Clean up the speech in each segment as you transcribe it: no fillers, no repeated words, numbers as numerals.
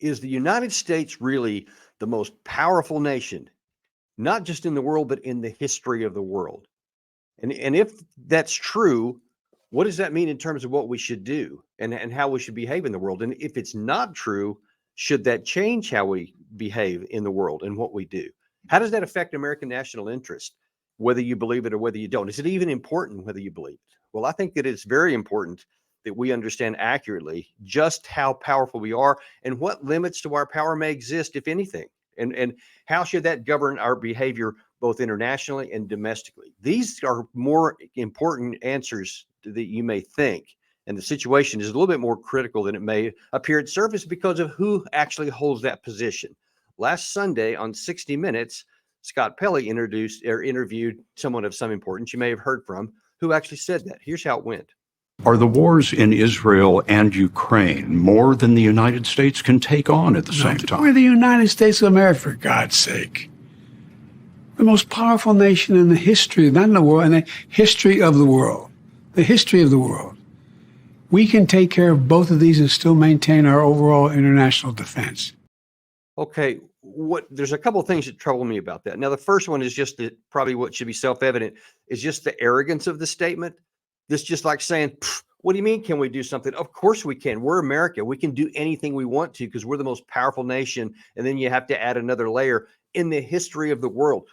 Is the United States really the most powerful nation, not just in the world, but in the history of the world? And if that's true, what does that mean in terms of what we should do and how we should behave in the world? And if it's not true, should that change how we behave in the world and what we do? How does that affect American national interest, whether you believe it or whether you don't? Is it even important whether you believe it? Well, I think that it's very important that we understand accurately just how powerful we are and what limits to our power may exist, if anything. And how should that govern our behavior both internationally and domestically? These are more important answers that you may think. And the situation is a little bit more critical than it may appear at surface because of who actually holds that position. Last Sunday on 60 Minutes, Scott Pelley interviewed someone of some importance you may have heard from who actually said that. Here's how it went. Are the wars in Israel and Ukraine more than the United States can take on at the same time? We're the United States of America, for God's sake. The most powerful nation in the history, not in the world, in the history of the world. The history of the world. We can take care of both of these and still maintain our overall international defense. Okay, there's a couple of things that trouble me about that. Now, the first one is just that probably what should be self-evident is just the arrogance of the statement. This just like saying, what do you mean, can we do something? Of course we can. We're America. We can do anything we want to because we're the most powerful nation. And then you have to add another layer in the history of the world.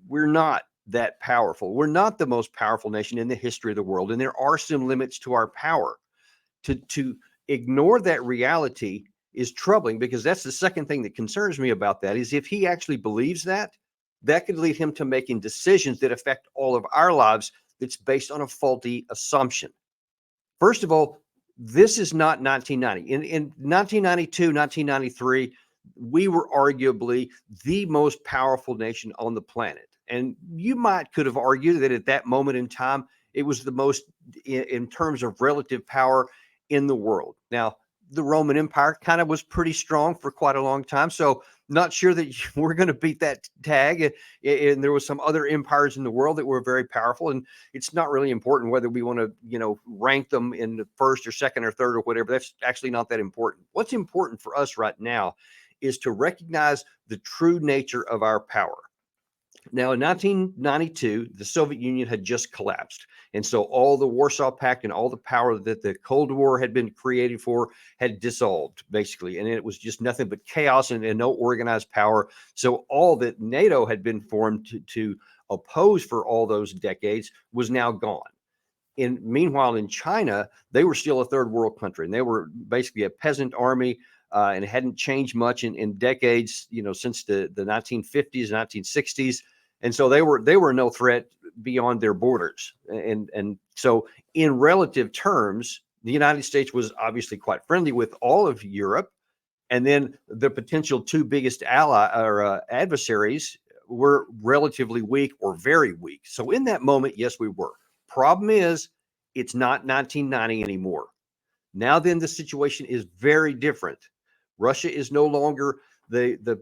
We're not that powerful. We're not the most powerful nation in the history of the world. And there are some limits to our power. To ignore that reality is troubling because that's the second thing that concerns me about that is if he actually believes that, that could lead him to making decisions that affect all of our lives that's based on a faulty assumption. First of all, this is not 1990. In 1992, 1993, we were arguably the most powerful nation on the planet. And you could have argued that at that moment in time, it was the most in terms of relative power in the world. Now, the Roman Empire kind of was pretty strong for quite a long time. So not sure that we're going to beat that tag. And there was some other empires in the world that were very powerful. And it's not really important whether we want to, rank them in the first or second or third or whatever. That's actually not that important. What's important for us right now is to recognize the true nature of our power. Now, in 1992, the Soviet Union had just collapsed. And so all the Warsaw Pact and all the power that the Cold War had been created for had dissolved, basically. And it was just nothing but chaos and no organized power. So all that NATO had been formed to oppose for all those decades was now gone. Meanwhile, in China, they were still a third world country. And they were basically a peasant army. And it hadn't changed much in decades, since the 1950s, 1960s. And so they were no threat beyond their borders. And so in relative terms, the United States was obviously quite friendly with all of Europe. And then the potential two biggest adversaries were relatively weak or very weak. So in that moment, yes, we were. Problem is, it's not 1990 anymore. Now then, the situation is very different. Russia is no longer the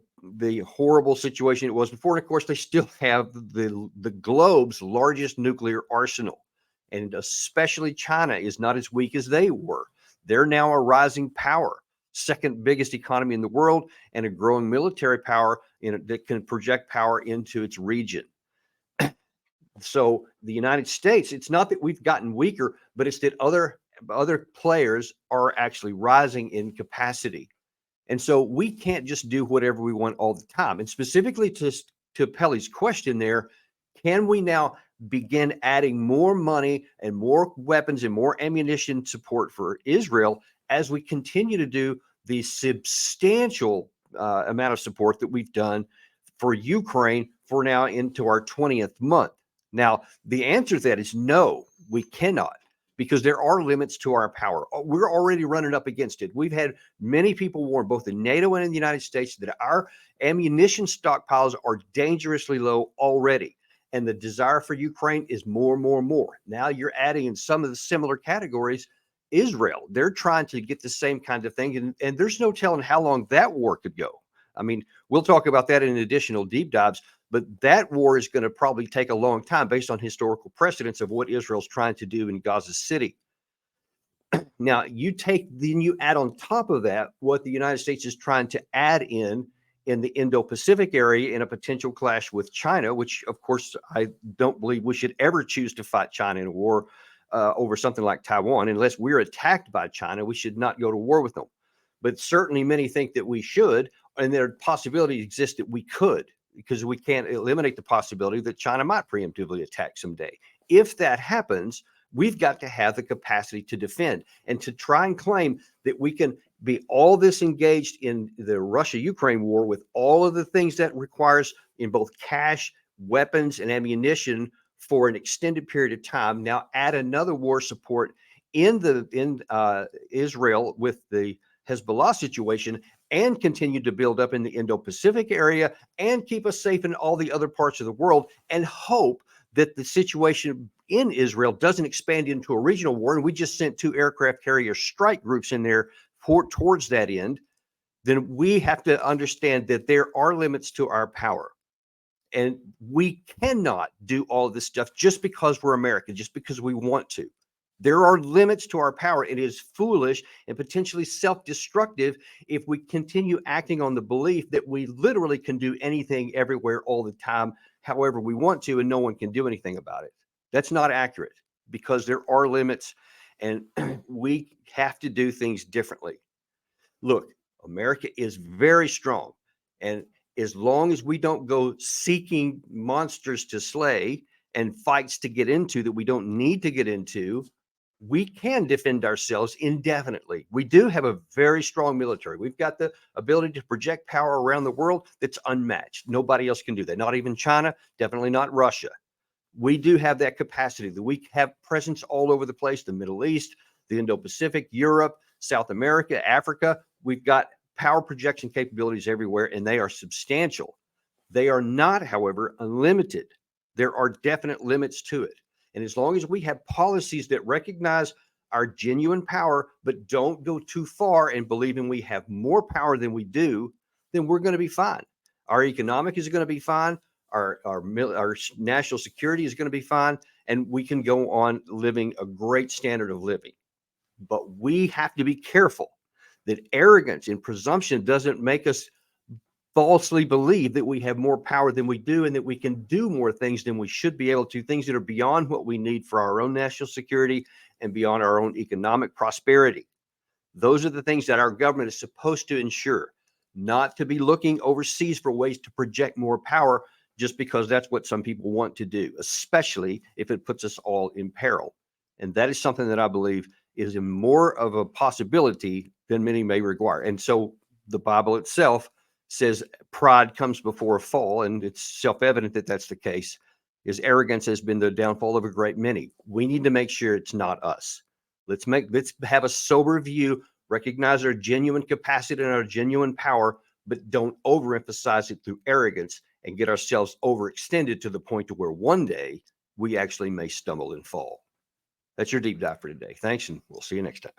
horrible situation it was before. And of course, they still have the globe's largest nuclear arsenal. And especially China is not as weak as they were. They're now a rising power, second biggest economy in the world, and a growing military power that can project power into its region. So the United States, it's not that we've gotten weaker, but it's that other players are actually rising in capacity. And so we can't just do whatever we want all the time. And specifically to Pelley's question there, can we now begin adding more money and more weapons and more ammunition support for Israel as we continue to do the substantial amount of support that we've done for Ukraine for now into our 20th month? Now, the answer to that is no, we cannot. Because there are limits to our power. We're already running up against it. We've had many people warn, both in NATO and in the United States, that our ammunition stockpiles are dangerously low already. And the desire for Ukraine is more and more and more. Now you're adding in some of the similar categories, Israel. They're trying to get the same kind of thing. And there's no telling how long that war could go. I mean, we'll talk about that in additional deep dives. But that war is going to probably take a long time based on historical precedents of what Israel's trying to do in Gaza City. Now then you add on top of that what the United States is trying to add in the Indo-Pacific area in a potential clash with China, which of course I don't believe we should ever choose to fight China in a war over something like Taiwan. Unless we're attacked by China, we should not go to war with them. But certainly many think that we should, and there possibilities exist that we could, because we can't eliminate the possibility that China might preemptively attack someday. If that happens, we've got to have the capacity to defend, and to try and claim that we can be all this engaged in the Russia-Ukraine war with all of the things that requires in both cash, weapons, and ammunition for an extended period of time. Now add another war support in Israel with the Hezbollah situation, and continue to build up in the Indo-Pacific area, and keep us safe in all the other parts of the world, and hope that the situation in Israel doesn't expand into a regional war. And we just sent 2 aircraft carrier strike groups in there towards that end. Then we have to understand that there are limits to our power. And we cannot do all this stuff just because we're American, just because we want to. There are limits to our power. It is foolish and potentially self-destructive if we continue acting on the belief that we literally can do anything everywhere all the time, however we want to, and no one can do anything about it. That's not accurate, because there are limits, and we have to do things differently. Look, America is very strong, and as long as we don't go seeking monsters to slay and fights to get into that we don't need to get into, we can defend ourselves indefinitely. We do have a very strong military. We've got the ability to project power around the world that's unmatched. Nobody else can do that. Not even China, definitely not Russia. We do have that capacity. That we have presence all over the place, the Middle East, the Indo-Pacific, Europe, South America, Africa. We've got power projection capabilities everywhere, and they are substantial. They are not, however, unlimited. There are definite limits to it. And as long as we have policies that recognize our genuine power, but don't go too far in believing we have more power than we do, then we're going to be fine. Our economic is going to be fine. Our national security is going to be fine. And we can go on living a great standard of living. But we have to be careful that arrogance and presumption doesn't make us falsely believe that we have more power than we do, and that we can do more things than we should be able to, things that are beyond what we need for our own national security and beyond our own economic prosperity. Those are the things that our government is supposed to ensure, not to be looking overseas for ways to project more power just because that's what some people want to do, especially if it puts us all in peril. And that is something that I believe is more of a possibility than many may require. And so the Bible itself says pride comes before a fall, and it's self-evident that that's the case. Is arrogance has been the downfall of a great many. We need to make sure it's not us. Let's have a sober view, recognize our genuine capacity and our genuine power, but don't overemphasize it through arrogance and get ourselves overextended to the point to where one day we actually may stumble and fall. That's your deep dive for today. Thanks, and we'll see you next time.